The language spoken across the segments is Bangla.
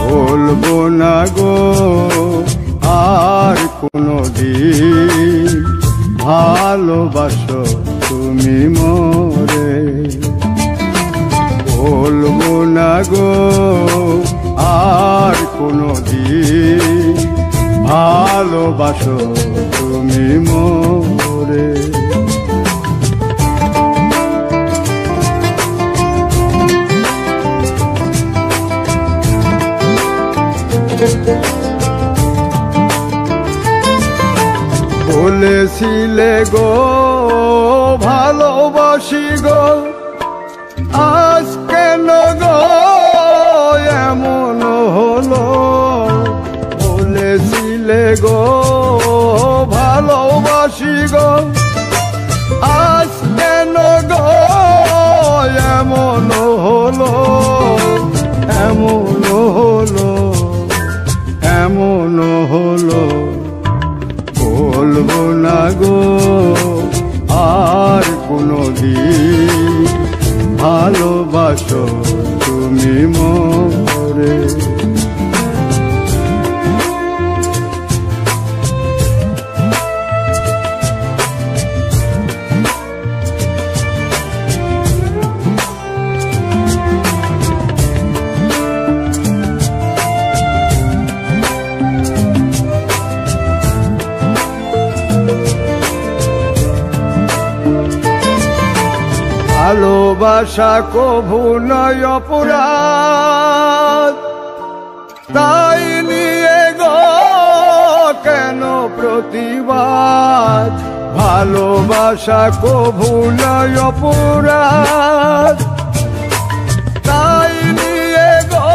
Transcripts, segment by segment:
বলবো না গো আর কোনদিন ভালোবাসো তুমি মোরে। বলবো না গো আর কোনদিন ভালোবাসো তুমি মোরে। বলেছিলে গো ভালোবাসি গো, আজ কেন গো এমন হলো? বলেছিলে গো ভালোবাসি গো, আজ কেন গো এমন হলো? এমন হলো, এমন হলো। বলবো না গো আর কোনদিন ভালোবাসো তুমি মোরে। ভালোবাসা কভু নয় অপরাধ, তাই নিয়ে গো কেন প্রতিবাদ? ভালোবাসা কভু নয় অপরাধ, তাই নিয়ে গো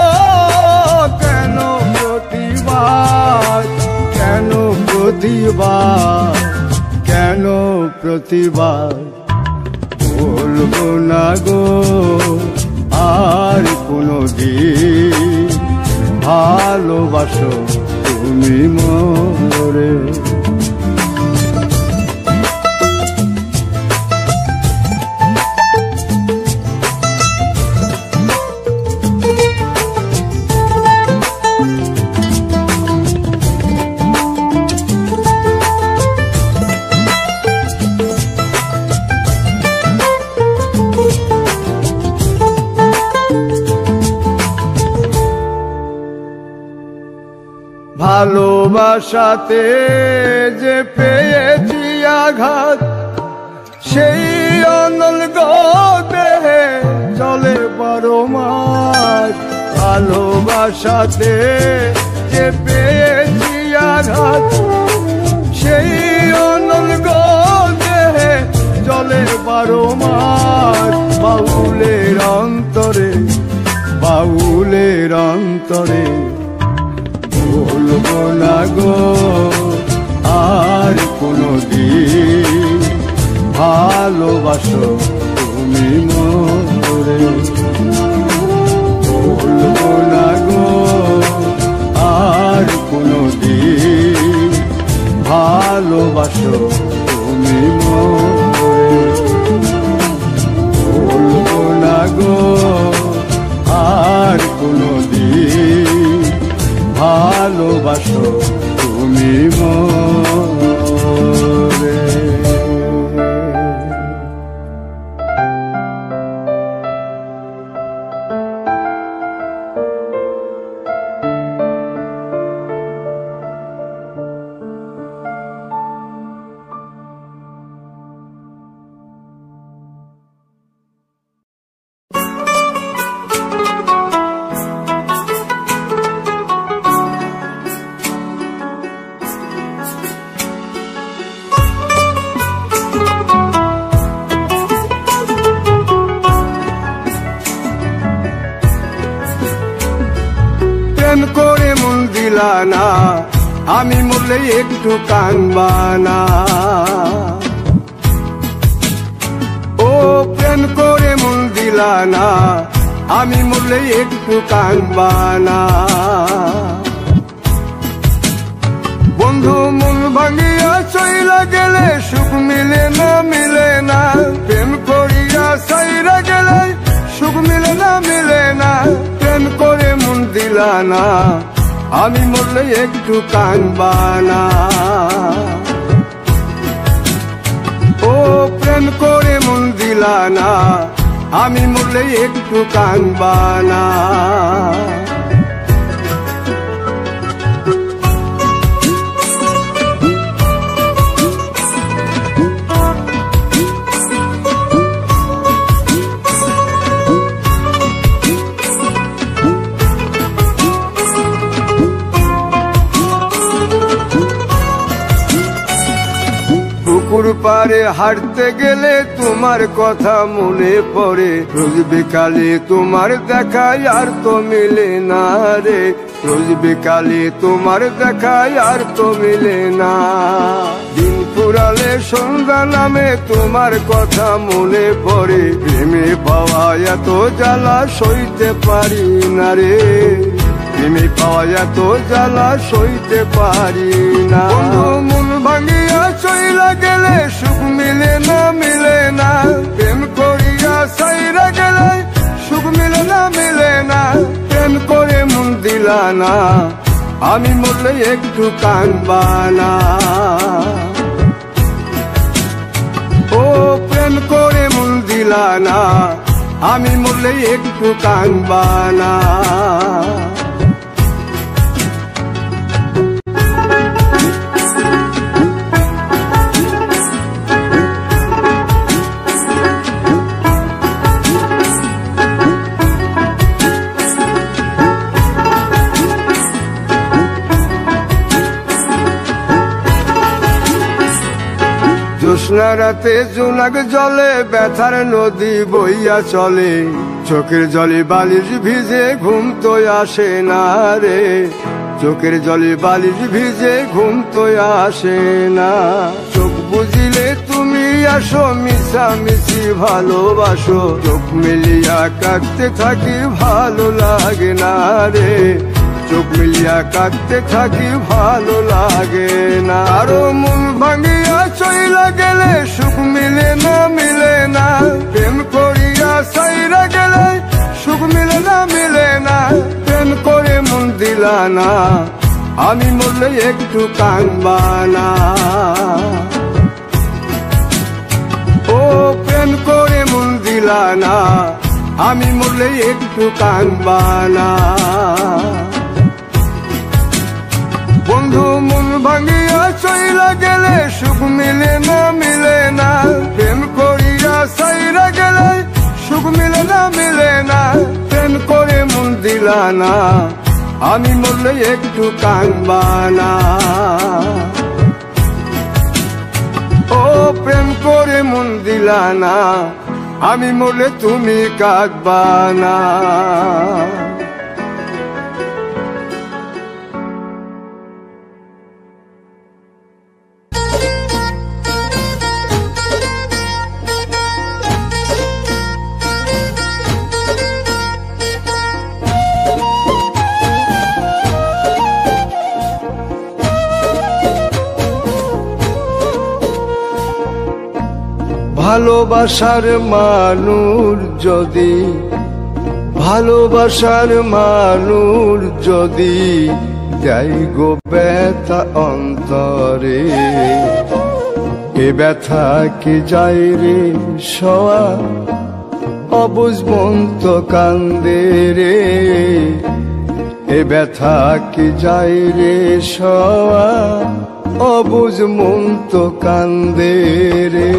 কেন প্রতিবাদ? কেন প্রতিবাদ? কেন প্রতিবাদ? বলবো না গো আর কোনদিন ভালোবাসো তুমি মোরে। ভালোবাসাতে যে পেয়েছি আঘাত, সেই অনল গো দেহে চলে 12 মাস। ভালোবাসাতে যে পেয়েছি আঘাত, সেই অনল গো দেহে চলে 12 মাস। বাউলের অন্তরে, বাউলের অন্তরে বলবো না গো আর কোনদিন ভালোবাসো তুমি মোরে। বলবো না গো আর কোনদিন ভালোবাসো তুমি মোরে। বলবো না গো আর কোনদিন ভালোবাসো তুমি মোরে। প্রেম করে মন দিলা না, আমি মরলে একটু কানবা না। ও প্রেম করে মন দিলা না, আমি মরলে একটু কানবা না। বন্ধু মন ভাঙিয়া চইলা গেলে সুখ মিলে না, মিলে না। প্রেম করিয়া সাইরা গেলে দিলা না, আমি মরলে একটু কাঁদবা না। ও প্রেম করে মন দিলা না, আমি মরলে একটু কাঁদবা না। পুকুর পাড়ে হাঁটতে গেলে তোমার কথা মনে পড়ে, রোজ বিকালে তোমার দেখা আর তো মিলে না রে, রোজ বিকালে তোমার দেখা আর তো মিলে না। দিন ফুরালে সন্ধ্যা নামে তোমার কথা মনে পড়ে, প্রেমে পাওয়া এত জ্বালা সইতে পারি না রে, প্রেমে পাওয়া এত জ্বালা সইতে পারি না। মন ভাঙিয়া চইলা গেলে সুখ মিলে না, মিলে না, প্রেম করিয়া সাইরা গেলে সুখ মিলে না, মিলে না। প্রেম করে মন দিলা না, আমি মরলে একটু কাঁদবা না। ও প্রেম করে মন দিলা না, আমি মরলে একটু কাঁদবা না। জ্যোৎস্না রাতে জোনাক জলে ব্যথার নদী বইয়া চলে, চোখের জলে বালিশ ভিজে ঘুম তো আসে না রে, চোখের জলে বালিশ ভিজে ঘুম তো আসে না। চোখ বুঝিলে তুমি আসো, মিশামিশি ভালোবাসো, চোখ মিলিয়া কাঁদতে থাকি ভালো লাগে না রে, চোখ মিলিয়া কাঁদতে থাকি ভালো লাগে না। আরো মন ভাঙিয়া চইলা গেলে সুখ মিলে না, মিলে না, প্রেম করিয়া সাইরা গেলে সুখ মিলে না, মিলে না। প্রেম করে মন দিলা না, আমি মরলে একটু কাঁদবা না। ও প্রেম করে মন দিলা না, আমি মরলে একটু কাঁদবা না। বন্ধু মন ভাঙিয়া চইলা গেলে সুখ মিলে না, মিলে না, প্রেম করিয়া সাইরা গেলে সুখ মিলে না, মিলে না। প্রেম করে মন দিলা না, আমি মরলে একটু কাঁদবা না। ও প্রেম করে মন দিলা না, আমি মরলে তুমি কাঁদবা না। ভালোবাসার মানুষ যদি, ভালোবাসার মানুষ যদি যাই গো ব্যথা অন্তরে, এ ব্যথা কি যায় রে সওয়া, অবুঝ মন তো কান্দে রে, এ ব্যথা কি যায় রে সওয়া, অবুঝ মন তো কান্দে রে।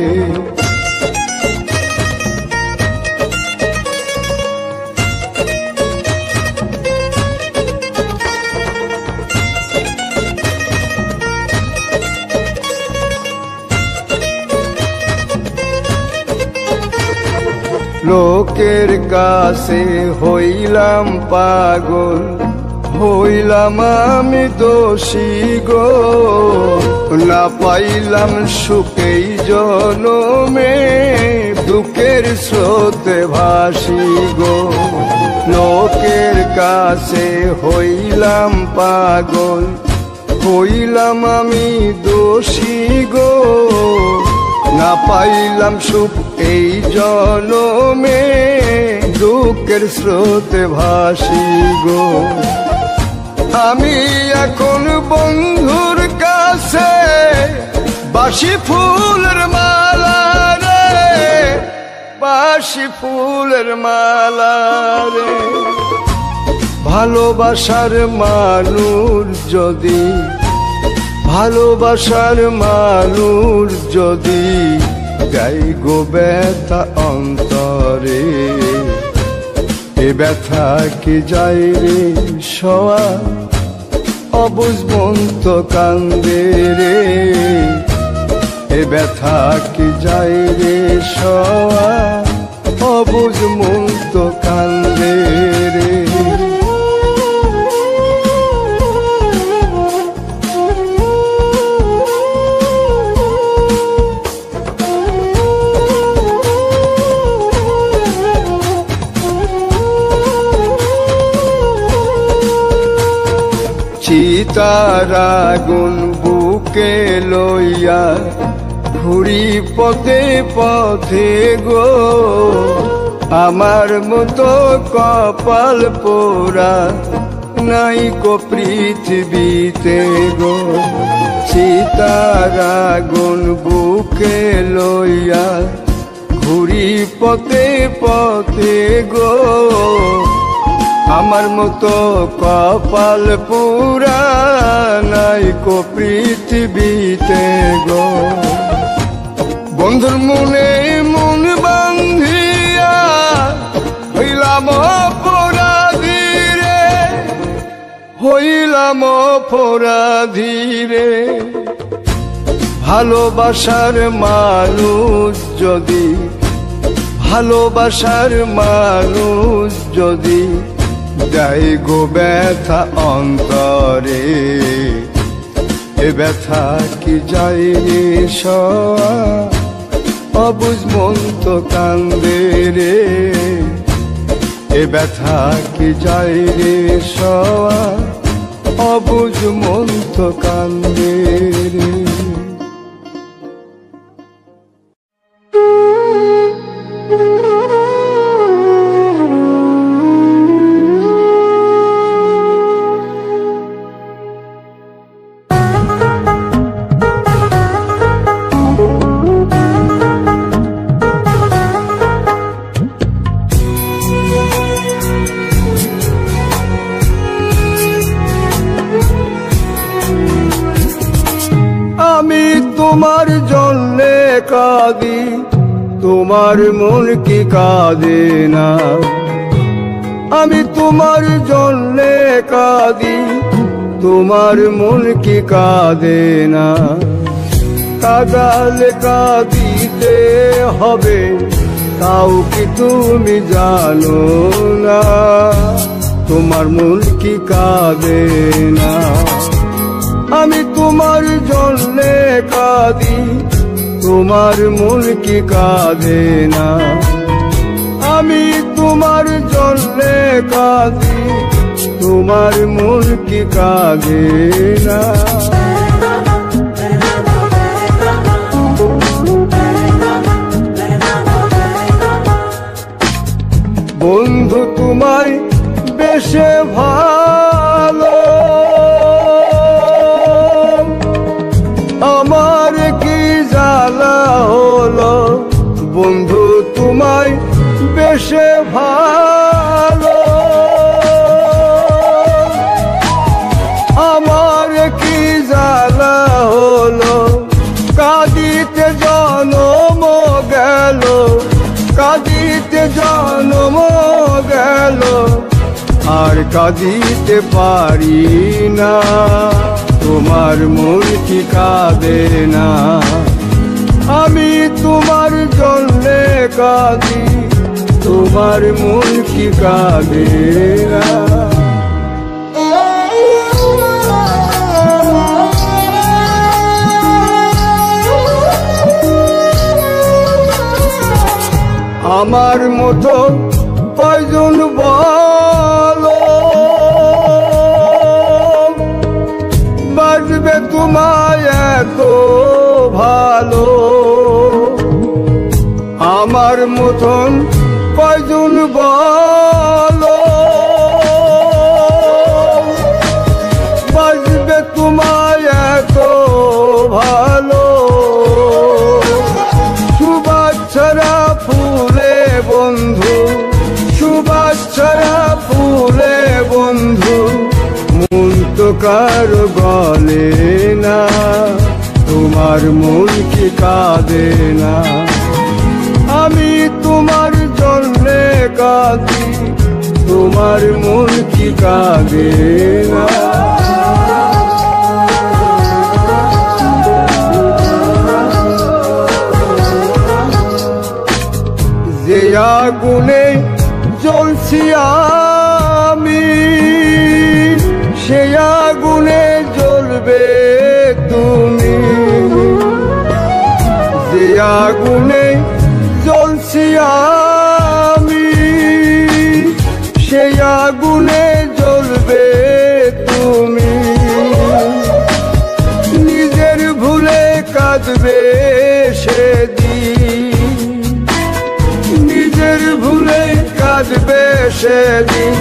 লোকের কাছে হইলাম পাগল, হইলাম আমি দোষী গো, না পাইলাম সুখেই জনমে, দুঃখের স্রোতে ভাসি গো। লোকের কাছে হইলাম পাগল, হইলাম আমি দোষী গো, না পাইলাম সুখ এই জনমে, দুঃখের স্রোতে ভাসি গো। আমি এখন বন্ধুর কাছে বাসি ফুলের মালা রে, বাসি ফুলের মালা রে। ভালোবাসার মানুষ যদি, ভালোবাসার মানুষ যদি গাই গো ব্যথা অন্তরে, এ ব্যথা কি যায় রে সওয়া অবুঝ মন তো কান্দে রে, এ ব্যথা কি যায় রে সওয়া অবুঝ মন তো কান্দে রে। চিতার আগুন বুকে লইয়া ঘুরি পথে পথে গো, আমার মতো কপাল পোড়া নাই কো পৃথিবীতে গো। চিতার আগুন বুকে লইয়া ঘুরি পথে পথে গো, আমার মতো কপাল পুরা নাই কো পৃথিবীতে গো। বন্ধুর মনে মন বান্ধিয়া হইলাম অপরাধী রে, হইলাম অপরাধী রে। ভালোবাসার মানুষ যদি, ভালোবাসার মানুষ যদি যাই গো ব্যথা অন্তরে, এ ব্যথা কি যায় রে সওয়া অবুঝ মন তো কান্দে রে, এ ব্যথা কি যায় রে সওয়া অবুঝ মন তো কান্দে রে। তোমার জন্যে কাঁদি, তোমার মন কি কাঁদে না। আমি তোমার জন্যে কাঁদি, তোমার মন কি কাঁদে না। কাঁদালে কাঁদিতে হবে তাও কি তুমি জানো না, তোমার মন কি কাঁদে না। আমি তোমার জন্যে কাঁদি, তোমার মন কি কাঁদে না। আমি তোমার জন্যে কাঁদি, তোমার মন কি কাঁদে না। বন্ধু তোমায় বেশে ভালো, আমার কি জ্বালা হলো। বন্ধু তোমায় বেশে ভালো, আমার কি জ্বালা হলো। কাঁদিতে জনম গেল, কাঁদিতে জনম গেল, আর কাঁদিতে পারি না। তোমার মন কি কাঁদে না। আমি তোমার জন্যে কাঁদি, তোমার মন কি কাঁদে না। আমার মতো কয়জন বলো বাজবে তোমায় এত ভালো। আমার মতন কয়জন বলো ভুলে বন্ধু মন তো কারো গলে না, তোমার মন কি কাঁদে না? আমি তোমার জন্যে কাঁদি, তোমার মন কি কাঁদে না? যে আগুনে জ্বলছি আমি, সে আগুনে জ্বলবে তুমি। যে আগুনে জ্বলছি আমি, সে আগুনে জ্বলবে তুমি। নিজের ভুলে কাঁদবে সেদিন, নিজের ভুলে কাঁদবে সেদিন।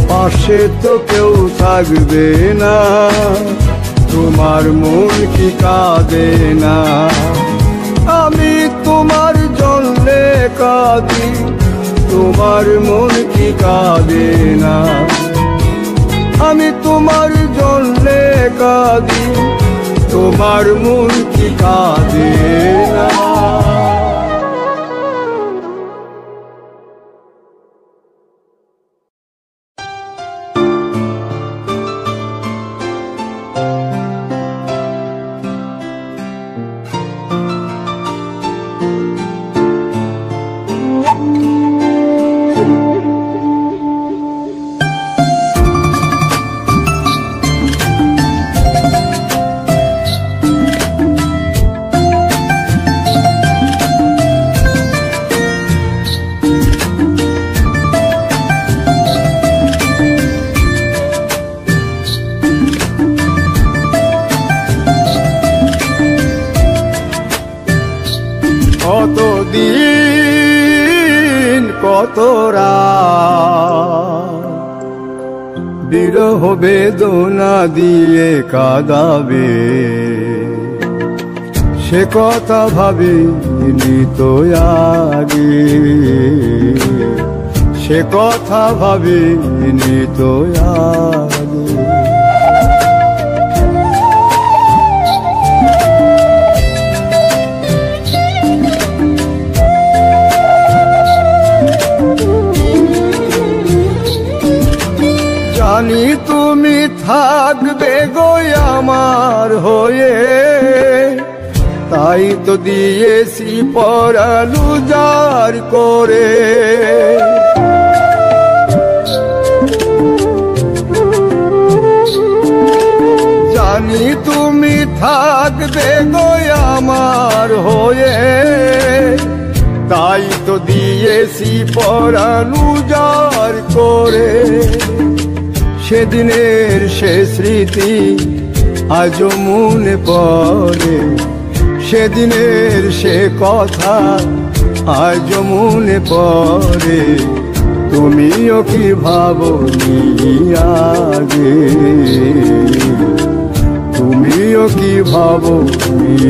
পাশে তো কেউ থাকবে না, তোমার মন কি কাঁদে না? আমি তোমার জন্যে কাঁদি, তোমার মন কি কাঁদে না? আমি তোমার জন্যে কাঁদি, তোমার মন কি কাঁদে না? কতদিন কত রাত বিরহ বেদনা দিয়ে কাঁদাবে, সে কথা ভাবিনি তো আগে, সে কথা ভাবিনি তো আগে। জানি তুমি থাকবে গো আমার হয়ে, তাই তো দিয়েছি পরাণ উজাড় করে। জানি তুমি থাকবে গো আমার হয়ে, তাই তো দিয়েছি পরাণ উজাড় করে। সেদিনের সে স্মৃতি আজও মনে পড়ে, সেদিনের সে কথা আজও মনে পড়ে। তুমিও কি ভাবনি আগে, তুমিও কি ভাবনি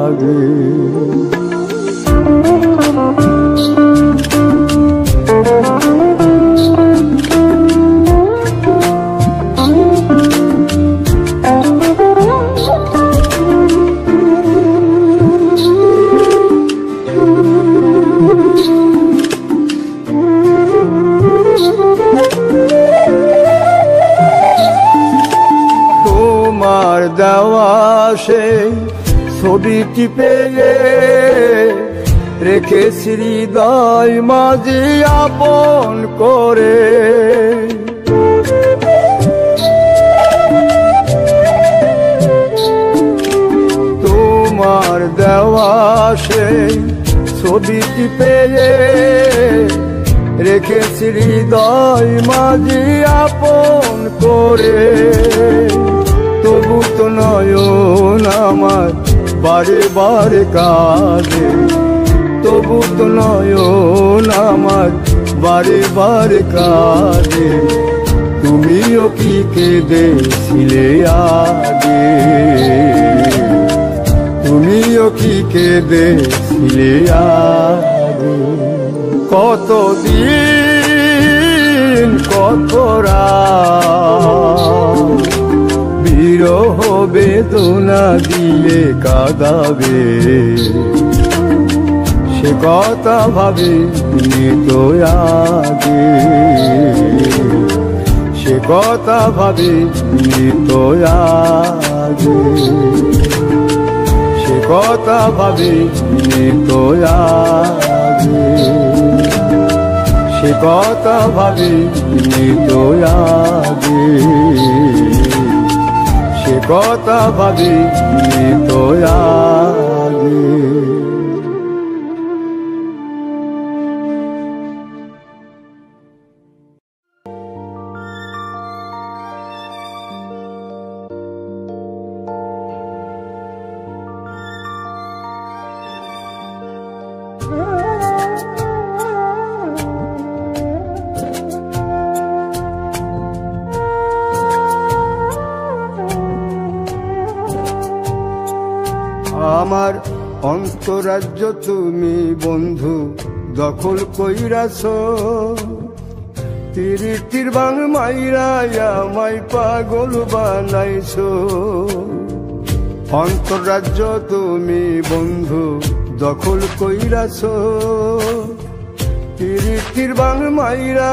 আগে? দেওয়া সেই ছবিটি পেয়ে রেখেছি হৃদয় মাঝে আপন করে। তোমার দেওয়া সেই ছবিটি পেয়ে রেখেছি হৃদয় মাঝে আপন করে। তবু তো নয়ন আমার বারে বারে কাঁদে, তবু তো নয়ন আমার বারে বারে কাঁদে। তুমিও কি কেঁদেছিলে আগে, তুমিও কি কেঁদেছিলে আগে? কতদিন দিন কত রাত, বিরহ বেদনা দিলে কাঁদাবে, সে কথা ভাবে তো আগে, সে কথা ভাবে তো আগে, সে কথা ভাবে তো আগে, সে কথা ভাবে তো আগে, সে কথা ভাবে তো আগে। আমার অন্তরাজ্য তুমি বন্ধু দখল কইরাছ, তিরিটির বাং মাইরা আমায় পাগল বানাইছ। অন্তরাজ্য তুমি বন্ধু দখল কইরাছ, তিরিটির বাং মাইরা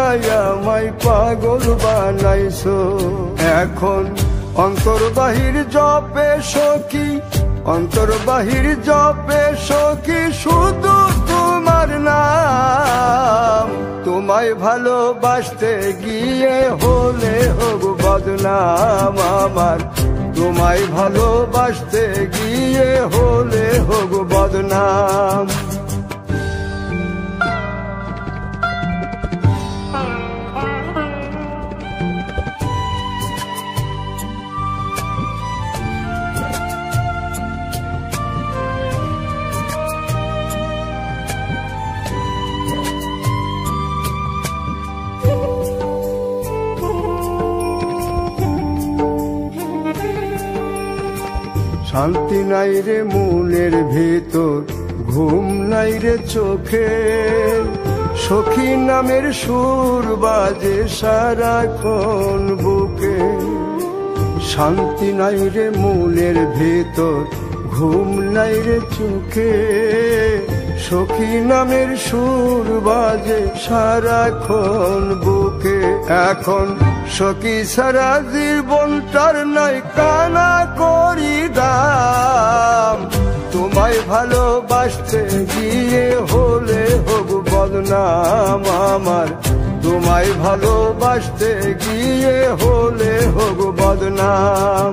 আমায় পাগল বানাইছ। এখন অন্তর বাহির জপে সখী, অন্তর বাহির জপে সখী শুধু তোমার নাম। তোমায় ভালোবাসতে গিয়ে হলে হোক বদনাম আমার, তোমায় ভালোবাসতে গিয়ে হলে হোক বদনাম। শান্তি নাই রে মনের ভেতর, ঘুম নাই রে চোখে, সখী নামের সুর বাজে সারাক্ষণ বুকে। শান্তি নাই রে মনের ভেতর, ঘুম নাই রে চোখে, সখী নামের সুর বাজে সারাক্ষণ বুকে। এখন সখী সারা জীবনটার নাই কানা করি দাম। তোমায় ভালোবাসতে গিয়ে হলে হোক বদনাম আমার, তোমায় ভালোবাসতে গিয়ে হলে হোক বদনাম।